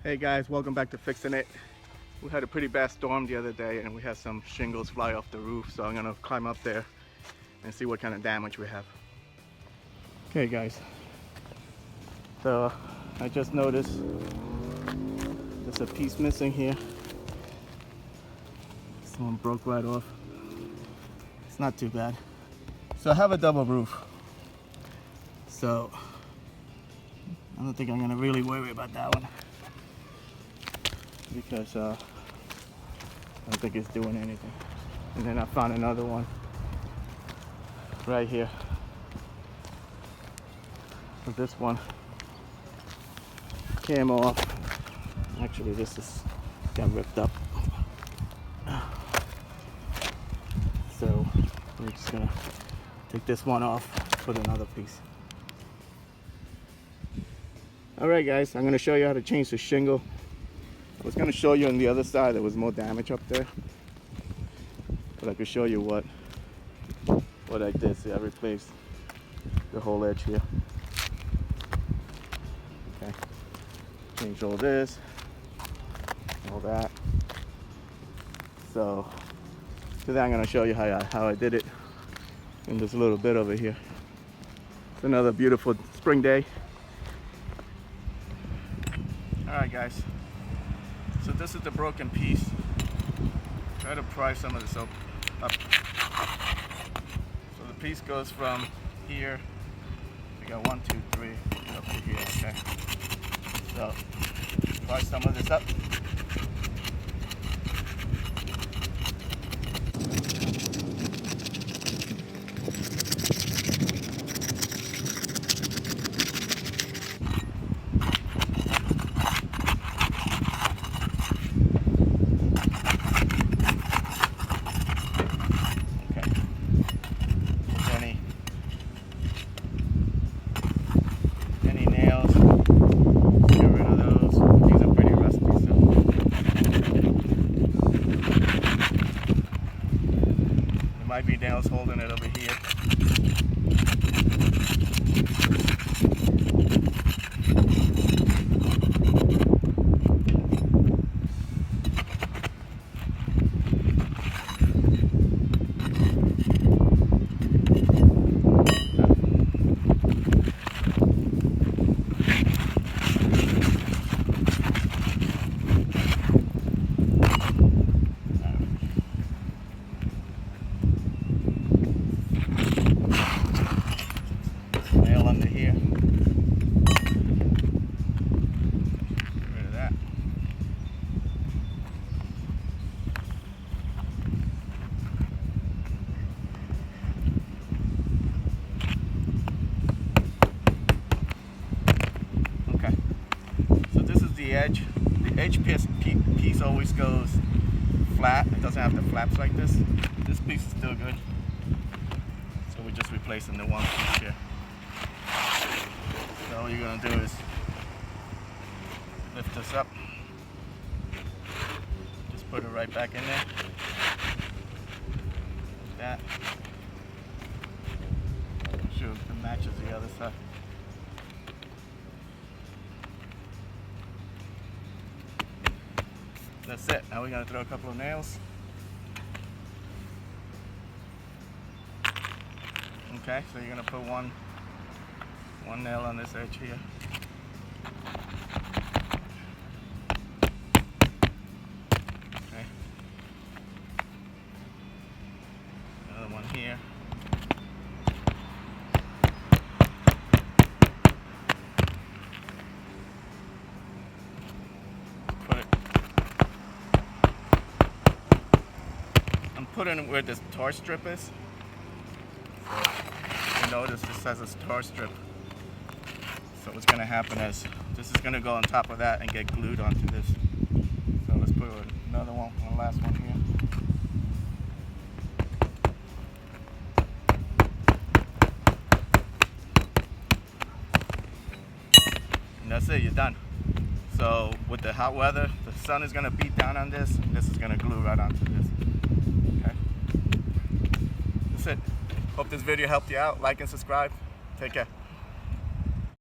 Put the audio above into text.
Hey guys, welcome back to Fixin' It. We had a pretty bad storm the other day and we had some shingles fly off the roof, so I'm gonna climb up there and see what kind of damage we have. Okay guys, so I just noticed there's a piece missing here. Someone broke right off. It's not too bad. So I have a double roof, so I don't think I'm gonna really worry about that one, because I don't think it's doing anything. And then I found another one right here. So this one came off. Actually, this is got ripped up. So we're just gonna take this one off, put another piece. Alright guys, I'm gonna show you how to change the shingle. I was going to show you on the other side there was more damage up there, but I could show you what I did. See, I replaced the whole edge here. Okay, changed all this, all that. So today I'm going to show you how I did it in this little bit over here. It's another beautiful spring day. Alright guys, so this is the broken piece. Try to pry some of this up. So the piece goes from here. We got 1, 2, 3 up to here. Okay. So pry some of this up. Might be nails holding it over here. Under here. Get rid of that. Okay. So this is the edge. The edge piece always goes flat. It doesn't have the flaps like this. This piece is still good. So we're just replacing the one piece here. So all you're going to do is lift this up, just put it right back in there, like that. Make sure it matches the other side. That's it. Now we're going to throw a couple of nails. Okay, so you're going to put one nail on this edge here. Okay. Another one here. Put it. I'm putting it where this tar strip is. So you notice this has a tar strip. So what's going to happen is this is going to go on top of that and get glued onto this. So let's put another one last one here. And that's it, you're done. So with the hot weather, the sun is going to beat down on this, and this is going to glue right onto this. Okay? That's it. Hope this video helped you out. Like and subscribe. Take care.